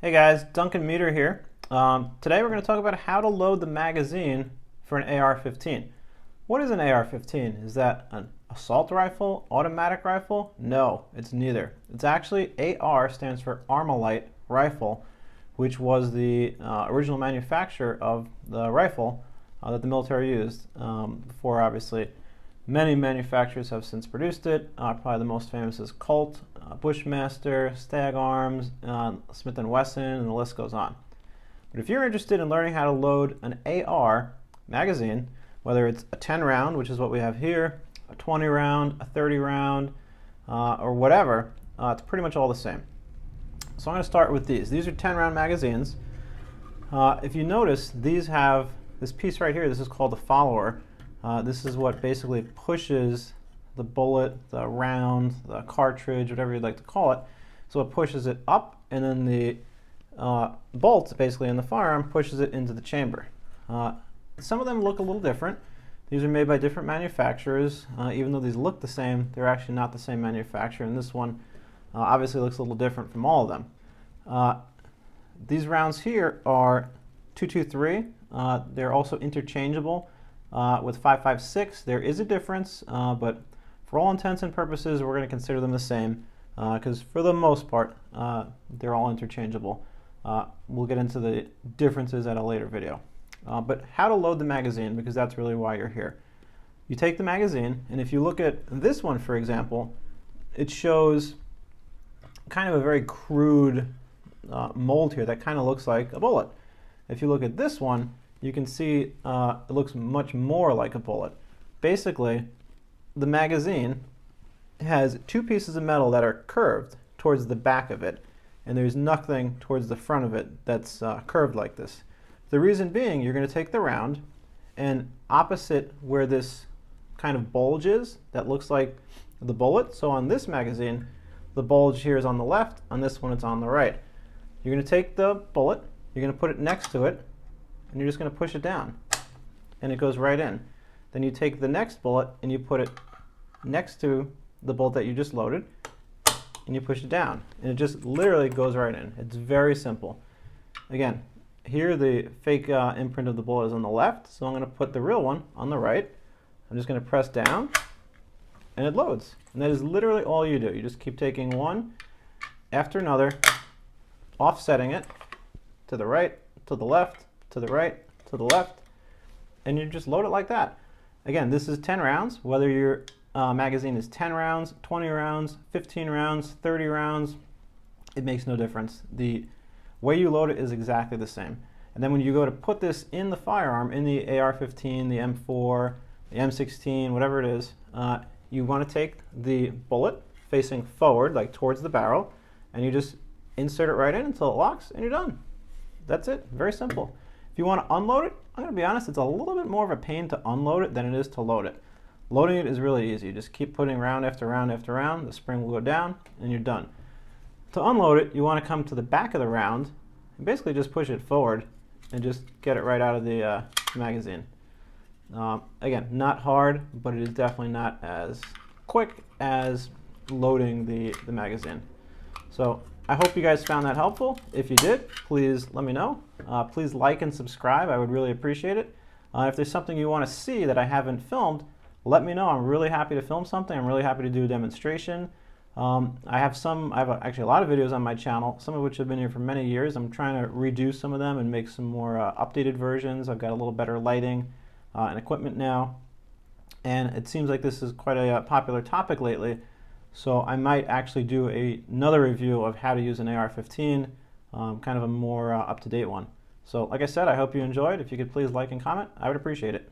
Hey guys, Duncan Meter here. Today we're going to talk about how to load the magazine for an AR-15. What is an AR-15? Is that an assault rifle, automatic rifle? No, it's neither. It's actually AR stands for Armalite rifle, which was the original manufacturer of the rifle that the military used before, obviously. Many manufacturers have since produced it. Probably the most famous is Colt, Bushmaster, Stag Arms, Smith & Wesson, and the list goes on. But if you're interested in learning how to load an AR magazine, whether it's a 10 round, which is what we have here, a 20 round, a 30 round, or whatever, it's pretty much all the same. So I'm going to start with these. These are 10 round magazines. If you notice, these have this piece right here. This is called the follower. This is what basically pushes the bullet, the round, the cartridge, whatever you'd like to call it. So it pushes it up, and then the bolt, basically in the firearm, pushes it into the chamber. Some of them look a little different. These are made by different manufacturers. Even though these look the same, they're actually not the same manufacturer, and this one obviously looks a little different from all of them. These rounds here are 223. They're also interchangeable. With 5.56, there is a difference, but for all intents and purposes, we're going to consider them the same because for the most part, they're all interchangeable. We'll get into the differences at a later video. But how to load the magazine, because that's really why you're here. You take the magazine, and if you look at this one, for example, it shows kind of a very crude mold here that kind of looks like a bullet. If you look at this one, you can see it looks much more like a bullet. Basically, the magazine has two pieces of metal that are curved towards the back of it, and there's nothing towards the front of it that's curved like this. The reason being, you're going to take the round, and opposite where this kind of bulge is, that looks like the bullet, so on this magazine, the bulge here is on the left, on this one it's on the right. You're going to take the bullet, you're going to put it next to it, and you're just going to push it down, and it goes right in. Then you take the next bullet and you put it next to the bolt that you just loaded, and you push it down, and it just literally goes right in. It's very simple. Again, here the fake imprint of the bullet is on the left, so I'm going to put the real one on the right. I'm just going to press down, and it loads. And that is literally all you do. You just keep taking one after another, offsetting it to the right, to the left, to the right, to the left, and you just load it like that. Again, this is 10 rounds, whether your magazine is 10 rounds, 20 rounds, 15 rounds, 30 rounds, it makes no difference. The way you load it is exactly the same. And then when you go to put this in the firearm, in the AR-15, the M4, the M16, whatever it is, you want to take the bullet facing forward, like towards the barrel, and you just insert it right in until it locks, and you're done. That's it. Very simple. If you want to unload it, I'm going to be honest, it's a little bit more of a pain to unload it than it is to load it. Loading it is really easy. You just keep putting round after round after round, the spring will go down, and you're done. To unload it, you want to come to the back of the round and basically just push it forward and just get it right out of the magazine. Again, not hard, but it is definitely not as quick as loading the magazine. So I hope you guys found that helpful. If you did, please let me know. Please like and subscribe. I would really appreciate it. If there's something you want to see that I haven't filmed, let me know. I'm really happy to film something. I'm really happy to do a demonstration. I have actually a lot of videos on my channel, some of which have been here for many years. I'm trying to redo some of them and make some more updated versions. I've got a little better lighting and equipment now. And it seems like this is quite a popular topic lately. So I might actually do another review of how to use an AR-15, kind of a more up-to-date one. So like I said, I hope you enjoyed. If you could please like and comment, I would appreciate it.